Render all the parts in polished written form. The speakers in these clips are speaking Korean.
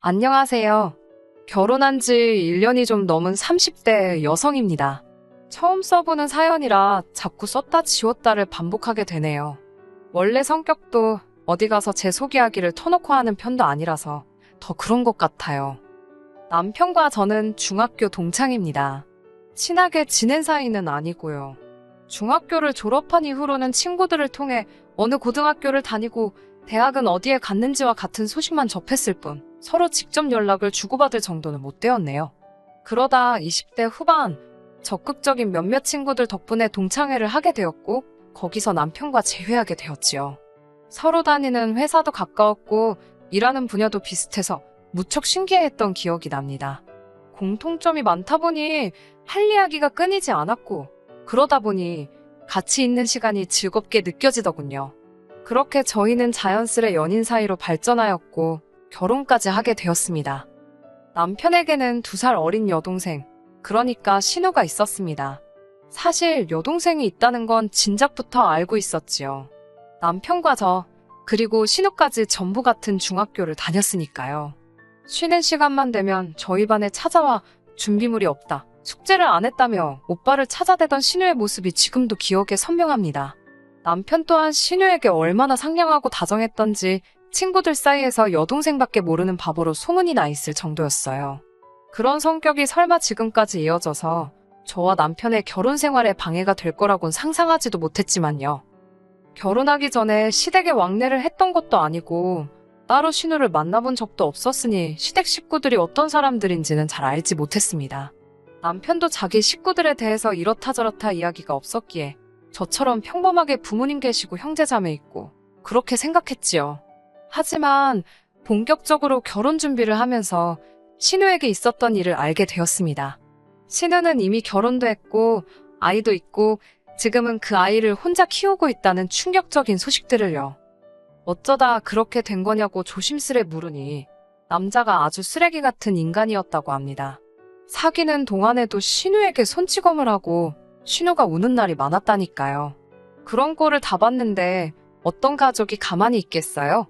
안녕하세요. 결혼한 지 1년이 좀 넘은 30대 여성입니다. 처음 써보는 사연이라 자꾸 썼다 지웠다를 반복하게 되네요. 원래 성격도 어디 가서 제 속 이야기를 터놓고 하는 편도 아니라서 더 그런 것 같아요. 남편과 저는 중학교 동창입니다. 친하게 지낸 사이는 아니고요. 중학교를 졸업한 이후로는 친구들을 통해 어느 고등학교를 다니고 대학은 어디에 갔는지와 같은 소식만 접했을 뿐 서로 직접 연락을 주고받을 정도는 못 되었네요. 그러다 20대 후반 적극적인 몇몇 친구들 덕분에 동창회를 하게 되었고 거기서 남편과 재회하게 되었지요. 서로 다니는 회사도 가까웠고 일하는 분야도 비슷해서 무척 신기해했던 기억이 납니다. 공통점이 많다 보니 할 이야기가 끊이지 않았고 그러다 보니 같이 있는 시간이 즐겁게 느껴지더군요. 그렇게 저희는 자연스레 연인 사이로 발전하였고 결혼까지 하게 되었습니다. 남편에게는 2살 어린 여동생, 그러니까 신우가 있었습니다. 사실 여동생이 있다는 건 진작부터 알고 있었지요. 남편과 저, 그리고 신우까지 전부 같은 중학교를 다녔으니까요. 쉬는 시간만 되면 저희 반에 찾아와 준비물이 없다, 숙제를 안 했다며 오빠를 찾아대던 신우의 모습이 지금도 기억에 선명합니다. 남편 또한 신우에게 얼마나 상냥하고 다정했던지 친구들 사이에서 여동생밖에 모르는 바보로 소문이 나 있을 정도였어요. 그런 성격이 설마 지금까지 이어져서 저와 남편의 결혼 생활에 방해가 될 거라곤 상상하지도 못했지만요. 결혼하기 전에 시댁에 왕래를 했던 것도 아니고 따로 신우를 만나본 적도 없었으니 시댁 식구들이 어떤 사람들인지는 잘 알지 못했습니다. 남편도 자기 식구들에 대해서 이렇다 저렇다 이야기가 없었기에 저처럼 평범하게 부모님 계시고 형제자매 있고 그렇게 생각했지요. 하지만 본격적으로 결혼 준비를 하면서 신우에게 있었던 일을 알게 되었습니다. 신우는 이미 결혼도 했고 아이도 있고 지금은 그 아이를 혼자 키우고 있다는 충격적인 소식들을요. 어쩌다 그렇게 된 거냐고 조심스레 물으니 남자가 아주 쓰레기 같은 인간이었다고 합니다. 사귀는 동안에도 신우에게 손찌검을 하고 신우가 우는 날이 많았다니까요. 그런 꼴을 다 봤는데 어떤 가족이 가만히 있겠어요?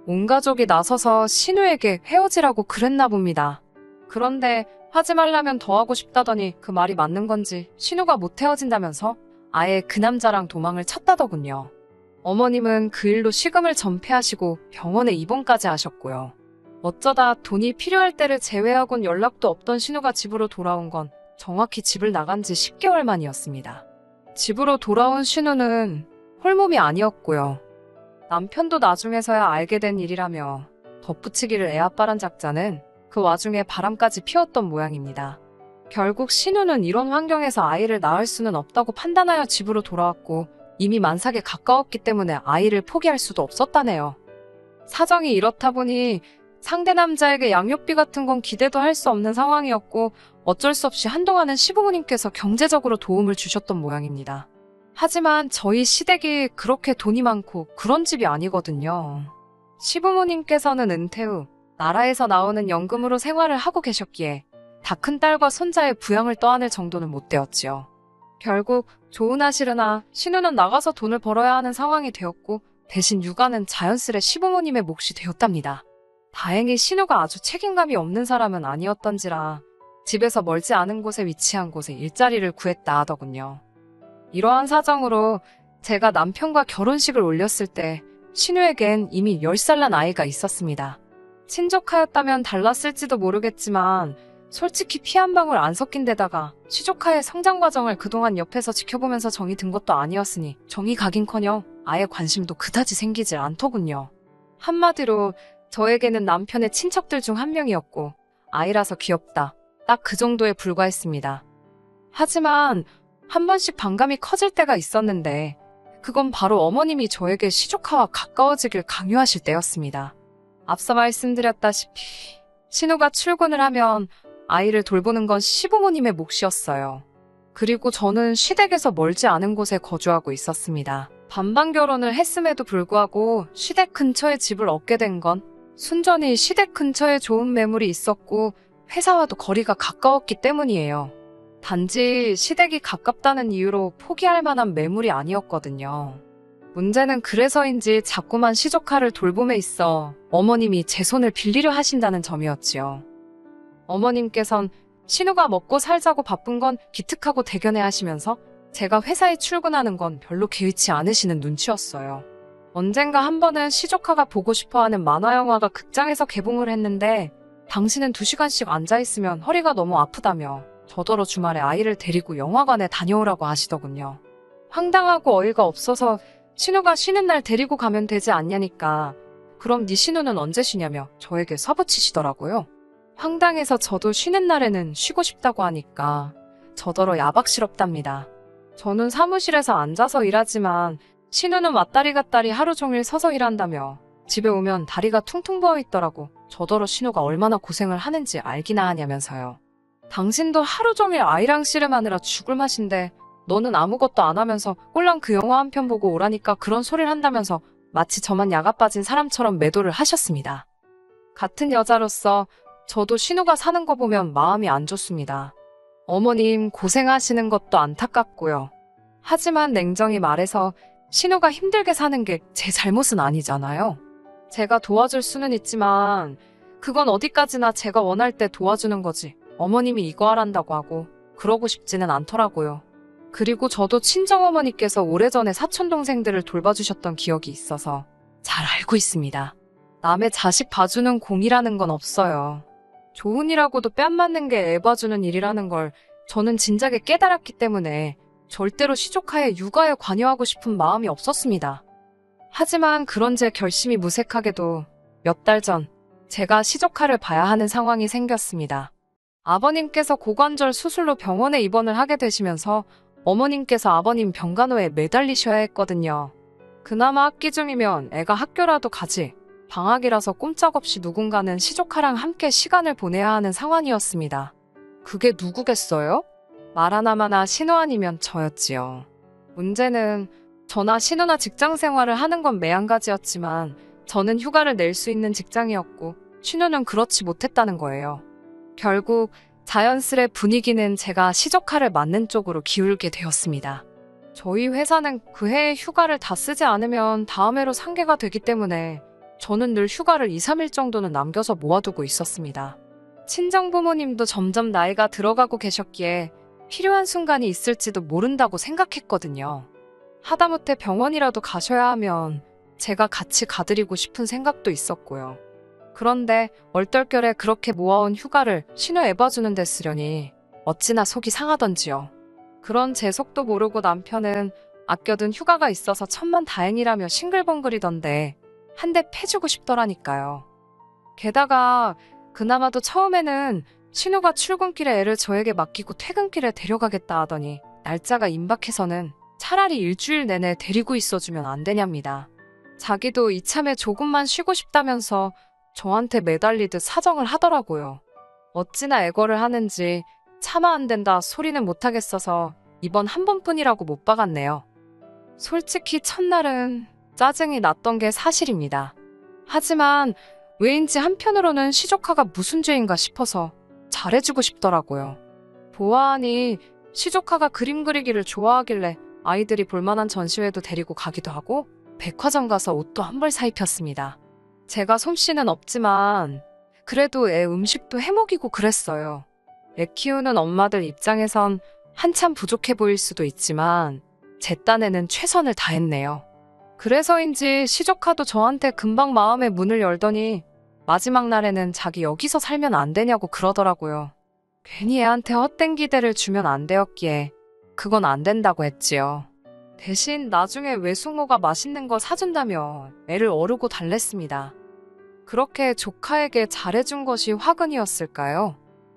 온 가족이 나서서 신우에게 헤어지라고 그랬나 봅니다. 그런데 하지 말라면 더 하고 싶다더니 그 말이 맞는 건지 신우가 못 헤어진다면서 아예 그 남자랑 도망을 쳤다더군요. 어머님은 그 일로 식음을 전폐하시고 병원에 입원까지 하셨고요. 어쩌다 돈이 필요할 때를 제외하곤 연락도 없던 신우가 집으로 돌아온 건 정확히 집을 나간 지 10개월 만이었습니다. 집으로 돌아온 신우는 홀몸이 아니었고요. 남편도 나중에서야 알게 된 일이라며 덧붙이기를 애아빠란 작자는 그 와중에 바람까지 피웠던 모양입니다. 결국 신우는 이런 환경에서 아이를 낳을 수는 없다고 판단하여 집으로 돌아왔고 이미 만삭에 가까웠기 때문에 아이를 포기할 수도 없었다네요. 사정이 이렇다 보니 상대 남자에게 양육비 같은 건 기대도 할 수 없는 상황이었고 어쩔 수 없이 한동안은 시부모님께서 경제적으로 도움을 주셨던 모양입니다. 하지만 저희 시댁이 그렇게 돈이 많고 그런 집이 아니거든요. 시부모님께서는 은퇴 후 나라에서 나오는 연금으로 생활을 하고 계셨기에 다 큰 딸과 손자의 부양을 떠안을 정도는 못 되었지요. 결국 좋으나 싫으나 신우는 나가서 돈을 벌어야 하는 상황이 되었고 대신 육아는 자연스레 시부모님의 몫이 되었답니다. 다행히 신우가 아주 책임감이 없는 사람은 아니었던지라 집에서 멀지 않은 곳에 위치한 곳에 일자리를 구했다 하더군요. 이러한 사정으로 제가 남편과 결혼식을 올렸을 때 신우에겐 이미 10살 난 아이가 있었습니다. 친족하였다면 달랐을지도 모르겠지만 솔직히 피 한 방울 안 섞인 데다가 시조카의 성장 과정을 그동안 옆에서 지켜보면서 정이 든 것도 아니었으니 정이 가긴커녕 아예 관심도 그다지 생기질 않더군요. 한마디로 저에게는 남편의 친척들 중 한 명이었고 아이라서 귀엽다, 딱 그 정도에 불과했습니다. 하지만 한 번씩 반감이 커질 때가 있었는데 그건 바로 어머님이 저에게 시조카와 가까워지길 강요하실 때였습니다. 앞서 말씀드렸다시피 신우가 출근을 하면 아이를 돌보는 건 시부모님의 몫이었어요. 그리고 저는 시댁에서 멀지 않은 곳에 거주하고 있었습니다. 반반 결혼을 했음에도 불구하고 시댁 근처에 집을 얻게 된 건 순전히 시댁 근처에 좋은 매물이 있었고 회사와도 거리가 가까웠기 때문이에요. 단지 시댁이 가깝다는 이유로 포기할 만한 매물이 아니었거든요. 문제는 그래서인지 자꾸만 시조카를 돌봄에 있어 어머님이 제 손을 빌리려 하신다는 점이었지요. 어머님께선 신우가 먹고 살자고 바쁜 건 기특하고 대견해 하시면서 제가 회사에 출근하는 건 별로 개의치 않으시는 눈치였어요. 언젠가 한 번은 시조카가 보고 싶어하는 만화영화가 극장에서 개봉을 했는데 당신은 2시간씩 앉아있으면 허리가 너무 아프다며 저더러 주말에 아이를 데리고 영화관에 다녀오라고 하시더군요. 황당하고 어이가 없어서 신우가 쉬는 날 데리고 가면 되지 않냐니까 그럼 네 신우는 언제 쉬냐며 저에게 서붙이시더라고요. 황당해서 저도 쉬는 날에는 쉬고 싶다고 하니까 저더러 야박스럽답니다. 저는 사무실에서 앉아서 일하지만 신우는 왔다리 갔다리 하루 종일 서서 일한다며 집에 오면 다리가 퉁퉁 부어 있더라고 저더러 신우가 얼마나 고생을 하는지 알기나 하냐면서요. 당신도 하루 종일 아이랑 씨름하느라 죽을 맛인데 너는 아무것도 안 하면서 꼴랑 그 영화 한 편 보고 오라니까 그런 소리를 한다면서 마치 저만 야가 빠진 사람처럼 매도를 하셨습니다. 같은 여자로서 저도 신우가 사는 거 보면 마음이 안 좋습니다. 어머님 고생하시는 것도 안타깝고요. 하지만 냉정히 말해서 신우가 힘들게 사는 게 제 잘못은 아니잖아요. 제가 도와줄 수는 있지만 그건 어디까지나 제가 원할 때 도와주는 거지 어머님이 이거 하란다고 하고 그러고 싶지는 않더라고요. 그리고 저도 친정어머니께서 오래전에 사촌동생들을 돌봐주셨던 기억이 있어서 잘 알고 있습니다. 남의 자식 봐주는 공이라는 건 없어요. 좋은 일하고도 뺨 맞는 게 애 봐주는 일이라는 걸 저는 진작에 깨달았기 때문에 절대로 시조카의 육아에 관여하고 싶은 마음이 없었습니다. 하지만 그런 제 결심이 무색하게도 몇 달 전 제가 시조카를 봐야 하는 상황이 생겼습니다. 아버님께서 고관절 수술로 병원에 입원을 하게 되시면서 어머님께서 아버님 병간호에 매달리셔야 했거든요. 그나마 학기 중이면 애가 학교라도 가지 방학이라서 꼼짝없이 누군가는 시조카랑 함께 시간을 보내야 하는 상황이었습니다. 그게 누구겠어요? 말 하나마나 신우 아니면 저였지요. 문제는 저나 신우나 직장 생활을 하는 건 매한가지였지만 저는 휴가를 낼 수 있는 직장이었고 신우는 그렇지 못했다는 거예요. 결국 자연스레 분위기는 제가 시조카를 맡는 쪽으로 기울게 되었습니다. 저희 회사는 그 해에 휴가를 다 쓰지 않으면 다음 해로 상계가 되기 때문에 저는 늘 휴가를 2, 3일 정도는 남겨서 모아두고 있었습니다. 친정부모님도 점점 나이가 들어가고 계셨기에 필요한 순간이 있을지도 모른다고 생각했거든요. 하다못해 병원이라도 가셔야 하면 제가 같이 가드리고 싶은 생각도 있었고요. 그런데 얼떨결에 그렇게 모아온 휴가를 신우 애 봐주는 데 쓰려니 어찌나 속이 상하던지요. 그런 제 속도 모르고 남편은 아껴둔 휴가가 있어서 천만다행이라며 싱글벙글이던데 한 대 패주고 싶더라니까요. 게다가 그나마도 처음에는 신우가 출근길에 애를 저에게 맡기고 퇴근길에 데려가겠다 하더니 날짜가 임박해서는 차라리 일주일 내내 데리고 있어주면 안 되냐입니다. 자기도 이참에 조금만 쉬고 싶다면서 저한테 매달리듯 사정을 하더라고요. 어찌나 애걸을 하는지 차마 안 된다 소리는 못하겠어서 이번 한 번뿐이라고 못 박았네요. 솔직히 첫날은 짜증이 났던 게 사실입니다. 하지만 왜인지 한편으로는 시조카가 무슨 죄인가 싶어서 잘해주고 싶더라고요. 보아하니 시조카가 그림 그리기를 좋아하길래 아이들이 볼만한 전시회도 데리고 가기도 하고 백화점 가서 옷도 한 벌 사입혔습니다. 제가 솜씨는 없지만 그래도 애 음식도 해먹이고 그랬어요. 애 키우는 엄마들 입장에선 한참 부족해 보일 수도 있지만 제 딴에는 최선을 다했네요. 그래서인지 시조카도 저한테 금방 마음의 문을 열더니 마지막 날에는 자기 여기서 살면 안 되냐고 그러더라고요. 괜히 애한테 헛된 기대를 주면 안 되었기에 그건 안 된다고 했지요. 대신 나중에 외숙모가 맛있는 거 사준다며 애를 어르고 달랬습니다. 그렇게 조카에게 잘해준 것이 화근이었을까요?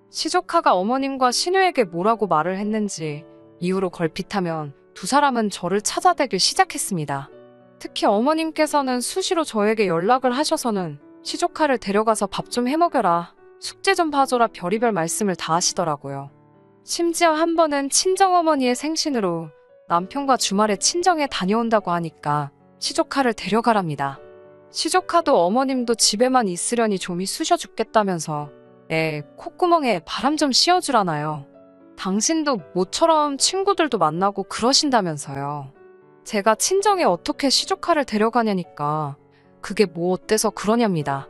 시조카가 어머님과 신우에게 뭐라고 말을 했는지 이후로 걸핏하면 두 사람은 저를 찾아대길 시작했습니다. 특히 어머님께서는 수시로 저에게 연락을 하셔서는 시조카를 데려가서 밥 좀 해먹여라, 숙제 좀 봐줘라 별의별 말씀을 다 하시더라고요. 심지어 한 번은 친정어머니의 생신으로 남편과 주말에 친정에 다녀온다고 하니까 시조카를 데려가랍니다. 시조카도 어머님도 집에만 있으려니 좀이 쑤셔 죽겠다면서 콧구멍에 바람 좀 씌워주라나요. 당신도 모처럼 친구들도 만나고 그러신다면서요. 제가 친정에 어떻게 시조카를 데려가냐니까 그게 뭐 어때서 그러냐입니다.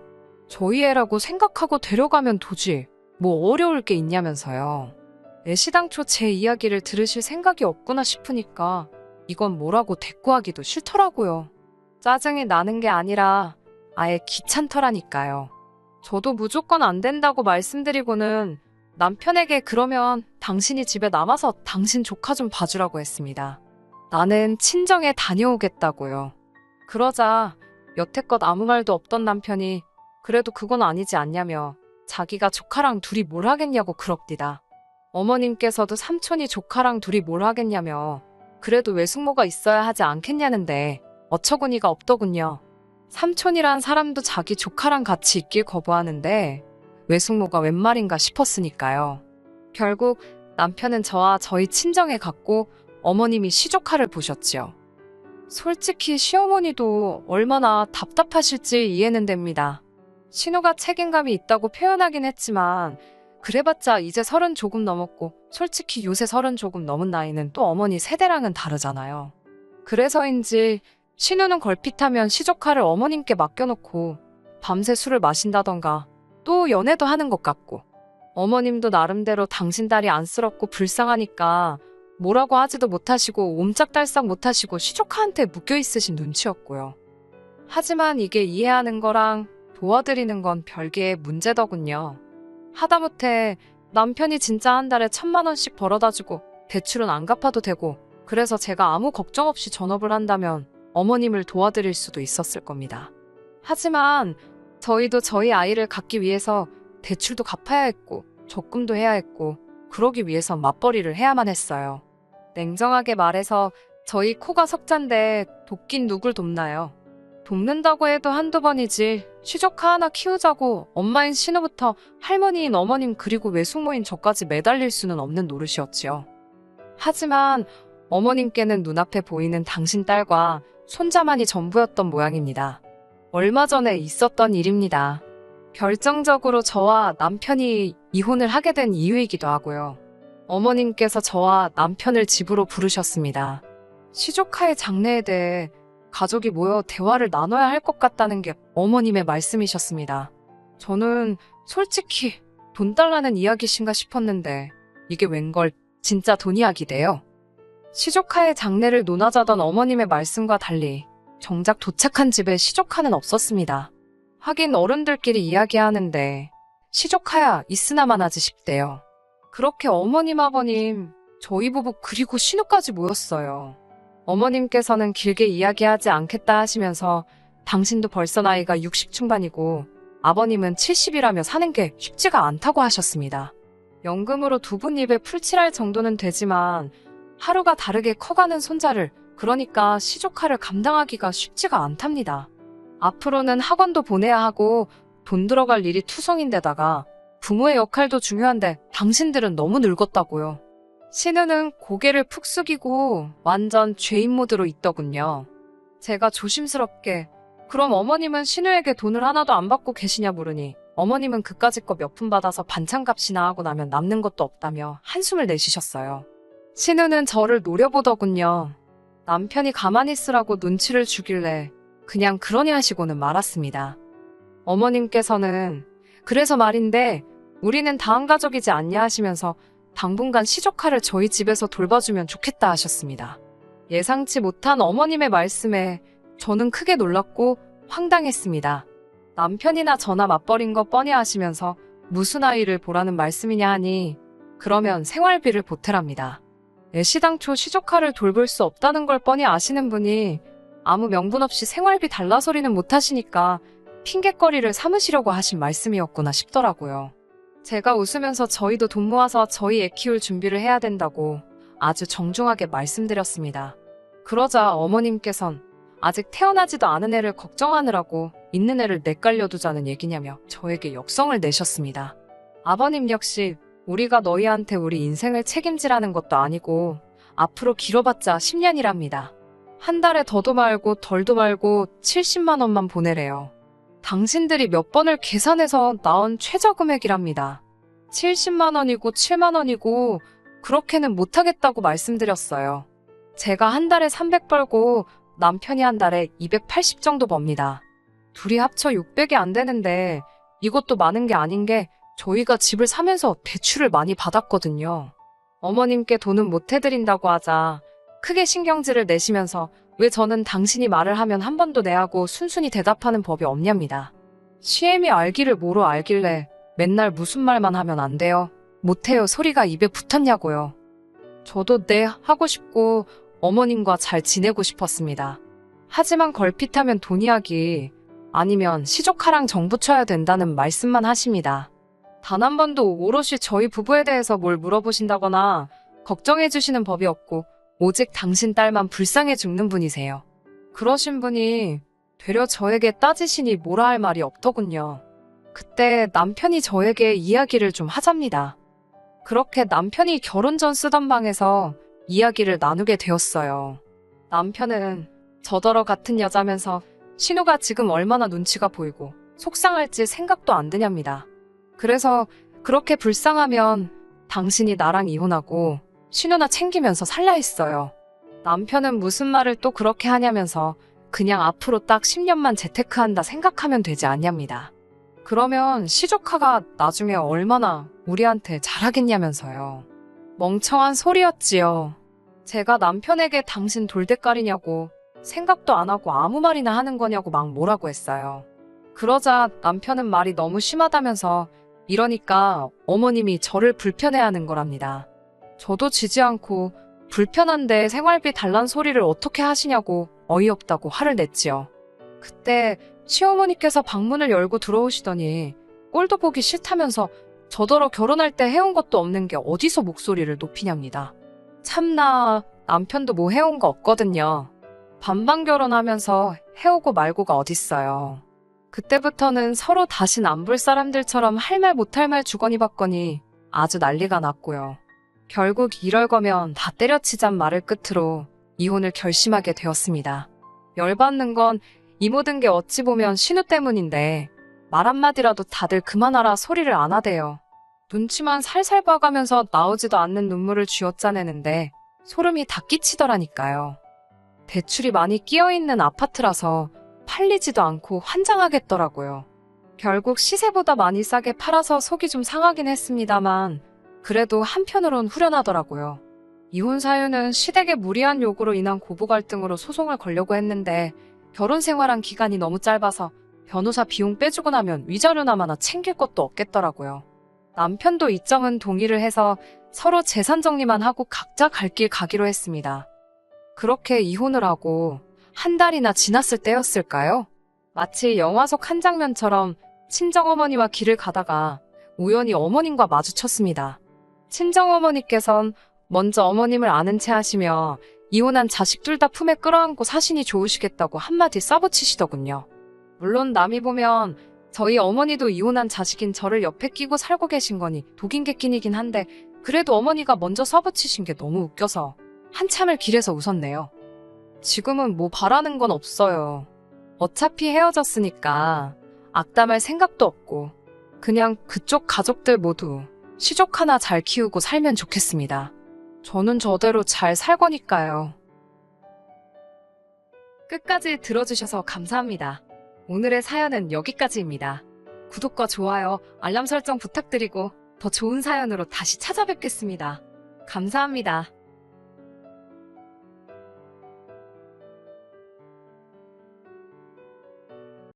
저희 애라고 생각하고 데려가면 도지 뭐 어려울 게 있냐면서요. 애시당초 제 이야기를 들으실 생각이 없구나 싶으니까 이건 뭐라고 대꾸하기도 싫더라고요. 짜증이 나는 게 아니라 아예 귀찮더라니까요. 저도 무조건 안 된다고 말씀드리고는 남편에게 그러면 당신이 집에 남아서 당신 조카 좀 봐주라고 했습니다. 나는 친정에 다녀오겠다고요. 그러자 여태껏 아무 말도 없던 남편이 그래도 그건 아니지 않냐며 자기가 조카랑 둘이 뭘 하겠냐고 그럽디다. 어머님께서도 삼촌이 조카랑 둘이 뭘 하겠냐며 그래도 외숙모가 있어야 하지 않겠냐는데 어처구니가 없더군요. 삼촌이란 사람도 자기 조카랑 같이 있길 거부하는데 외숙모가 웬 말인가 싶었으니까요. 결국 남편은 저와 저희 친정에 갔고 어머님이 시조카를 보셨지요. 솔직히 시어머니도 얼마나 답답하실지 이해는 됩니다. 신우가 책임감이 있다고 표현하긴 했지만 그래봤자 이제 30 조금 넘었고 솔직히 요새 30 조금 넘은 나이는 또 어머니 세대랑은 다르잖아요. 그래서인지 신우는 걸핏하면 시조카를 어머님께 맡겨놓고 밤새 술을 마신다던가 또 연애도 하는 것 같고 어머님도 나름대로 당신 딸이 안쓰럽고 불쌍하니까 뭐라고 하지도 못하시고 옴짝달싹 못하시고 시조카한테 묶여있으신 눈치였고요. 하지만 이게 이해하는 거랑 도와드리는 건 별개의 문제더군요. 하다못해 남편이 진짜 한 달에 1000만 원씩 벌어다주고 대출은 안 갚아도 되고 그래서 제가 아무 걱정 없이 전업을 한다면 어머님을 도와드릴 수도 있었을 겁니다. 하지만 저희도 저희 아이를 갖기 위해서 대출도 갚아야 했고 적금도 해야 했고 그러기 위해선 맞벌이를 해야만 했어요. 냉정하게 말해서 저희 코가 석잔데 돕긴 누굴 돕나요? 돕는다고 해도 한두 번이지 시조카 하나 키우자고 엄마인 신우부터 할머니인 어머님 그리고 외숙모인 저까지 매달릴 수는 없는 노릇이었지요. 하지만 어머님께는 눈앞에 보이는 당신 딸과 손자만이 전부였던 모양입니다. 얼마 전에 있었던 일입니다. 결정적으로 저와 남편이 이혼을 하게 된 이유이기도 하고요. 어머님께서 저와 남편을 집으로 부르셨습니다. 시조카의 장래에 대해 가족이 모여 대화를 나눠야 할 것 같다는 게 어머님의 말씀이셨습니다. 저는 솔직히 돈 달라는 이야기신가 싶었는데 이게 웬걸 진짜 돈 이야기래요. 시조카의 장래를 논하자던 어머님의 말씀과 달리 정작 도착한 집에 시조카는 없었습니다. 하긴 어른들끼리 이야기하는데 시조카야 있으나마나지 싶대요. 그렇게 어머님 아버님 저희 부부 그리고 신우까지 모였어요. 어머님께서는 길게 이야기하지 않겠다 하시면서 당신도 벌써 나이가 60 중반이고 아버님은 70이라며 사는 게 쉽지가 않다고 하셨습니다. 연금으로 두 분 입에 풀칠할 정도는 되지만 하루가 다르게 커가는 손자를 그러니까 시조카를 감당하기가 쉽지가 않답니다. 앞으로는 학원도 보내야 하고 돈 들어갈 일이 투성인데다가 부모의 역할도 중요한데 당신들은 너무 늙었다고요. 신우는 고개를 푹 숙이고 완전 죄인 모드로 있더군요. 제가 조심스럽게 그럼 어머님은 신우에게 돈을 하나도 안 받고 계시냐 물으니 어머님은 그까짓 거 몇 푼 받아서 반찬값이나 하고 나면 남는 것도 없다며 한숨을 내쉬셨어요. 신우는 저를 노려보더군요. 남편이 가만히 있으라고 눈치를 주길래 그냥 그러니 하시고는 말았습니다. 어머님께서는 그래서 말인데 우리는 다한 가족이지 않냐 하시면서 당분간 시조카를 저희 집에서 돌봐주면 좋겠다 하셨습니다. 예상치 못한 어머님의 말씀에 저는 크게 놀랐고 황당했습니다. 남편이나 저나 맞벌인 거 뻔히 아시면서 무슨 아이를 보라는 말씀이냐 하니 그러면 생활비를 보태랍니다. 애시당초 시조카를 돌볼 수 없다는 걸 뻔히 아시는 분이 아무 명분 없이 생활비 달라 소리는 못하시니까 핑곗거리를 삼으시려고 하신 말씀이었구나 싶더라고요. 제가 웃으면서 저희도 돈 모아서 저희 애 키울 준비를 해야 된다고 아주 정중하게 말씀드렸습니다. 그러자 어머님께선 아직 태어나지도 않은 애를 걱정하느라고 있는 애를 내깔려두자는 얘기냐며 저에게 역성을 내셨습니다. 아버님 역시 우리가 너희한테 우리 인생을 책임지라는 것도 아니고 앞으로 길어봤자 10년이랍니다. 한 달에 더도 말고 덜도 말고 70만 원만 보내래요. 당신들이 몇 번을 계산해서 나온 최저금액이랍니다. 70만 원이고 7만 원이고 그렇게는 못하겠다고 말씀드렸어요. 제가 한 달에 300 벌고 남편이 한 달에 280 정도 법니다. 둘이 합쳐 600이 안 되는데 이것도 많은 게 아닌 게 저희가 집을 사면서 대출을 많이 받았거든요. 어머님께 돈은 못 해드린다고 하자 크게 신경질을 내시면서 왜 저는 당신이 말을 하면 한 번도 내하고 순순히 대답하는 법이 없냐입니다. 시엠이 알기를 뭐로 알길래 맨날 무슨 말만 하면 안 돼요. 못해요 소리가 입에 붙었냐고요. 저도 네 하고 싶고 어머님과 잘 지내고 싶었습니다. 하지만 걸핏하면 돈 이야기 아니면 시조카랑 정 붙여야 된다는 말씀만 하십니다. 단 한 번도 오롯이 저희 부부에 대해서 뭘 물어보신다거나 걱정해 주시는 법이 없고 오직 당신 딸만 불쌍해 죽는 분이세요. 그러신 분이 되려 저에게 따지시니 뭐라 할 말이 없더군요. 그때 남편이 저에게 이야기를 좀 하잡니다. 그렇게 남편이 결혼 전 쓰던 방에서 이야기를 나누게 되었어요. 남편은 저더러 같은 여자면서 신우가 지금 얼마나 눈치가 보이고 속상할지 생각도 안 드냐입니다. 그래서 그렇게 불쌍하면 당신이 나랑 이혼하고 신우나 챙기면서 살라 했어요. 남편은 무슨 말을 또 그렇게 하냐면서 그냥 앞으로 딱 10년만 재테크한다 생각하면 되지 않냐입니다. 그러면 시조카가 나중에 얼마나 우리한테 잘하겠냐면서요. 멍청한 소리였지요. 제가 남편에게 당신 돌대가리냐고 생각도 안 하고 아무 말이나 하는 거냐고 막 뭐라고 했어요. 그러자 남편은 말이 너무 심하다면서 이러니까 어머님이 저를 불편해하는 거랍니다. 저도 지지 않고 불편한데 생활비 달란 소리를 어떻게 하시냐고 어이없다고 화를 냈지요. 그때 시어머니께서 방문을 열고 들어오시더니 꼴도 보기 싫다면서 저더러 결혼할 때 해온 것도 없는 게 어디서 목소리를 높이냐입니다. 참나 남편도 뭐 해온 거 없거든요. 반반 결혼하면서 해오고 말고가 어딨어요. 그때부터는 서로 다신 안 볼 사람들처럼 할 말 못할 말 주거니 받거니 아주 난리가 났고요. 결국 이럴 거면 다 때려치잔 말을 끝으로 이혼을 결심하게 되었습니다. 열받는 건 이 모든 게 어찌 보면 신우 때문인데 말 한마디라도 다들 그만하라 소리를 안 하대요. 눈치만 살살 봐가면서 나오지도 않는 눈물을 쥐어짜내는데 소름이 다 끼치더라니까요. 대출이 많이 끼어있는 아파트라서 팔리지도 않고 환장하겠더라고요. 결국 시세보다 많이 싸게 팔아서 속이 좀 상하긴 했습니다만 그래도 한편으론 후련하더라고요. 이혼 사유는 시댁의 무리한 요구로 인한 고부 갈등으로 소송을 걸려고 했는데 결혼 생활한 기간이 너무 짧아서 변호사 비용 빼주고 나면 위자료나마나 챙길 것도 없겠더라고요. 남편도 이점은 동의를 해서 서로 재산 정리만 하고 각자 갈 길 가기로 했습니다. 그렇게 이혼을 하고 한 달이나 지났을 때였을까요? 마치 영화 속 한 장면처럼 친정어머니와 길을 가다가 우연히 어머님과 마주쳤습니다. 친정어머니께선 먼저 어머님을 아는 체 하시며 이혼한 자식 둘 다 품에 끌어안고 사신이 좋으시겠다고 한마디 싸붙이시더군요. 물론 남이 보면 저희 어머니도 이혼한 자식인 저를 옆에 끼고 살고 계신 거니 독인 객긴이긴 한데 그래도 어머니가 먼저 써붙이신 게 너무 웃겨서 한참을 길에서 웃었네요. 지금은 뭐 바라는 건 없어요. 어차피 헤어졌으니까 악담할 생각도 없고 그냥 그쪽 가족들 모두 시족 하나 잘 키우고 살면 좋겠습니다. 저는 저대로 잘 살 거니까요. 끝까지 들어주셔서 감사합니다. 오늘의 사연은 여기까지입니다. 구독과 좋아요, 알람 설정 부탁드리고 더 좋은 사연으로 다시 찾아뵙겠습니다. 감사합니다.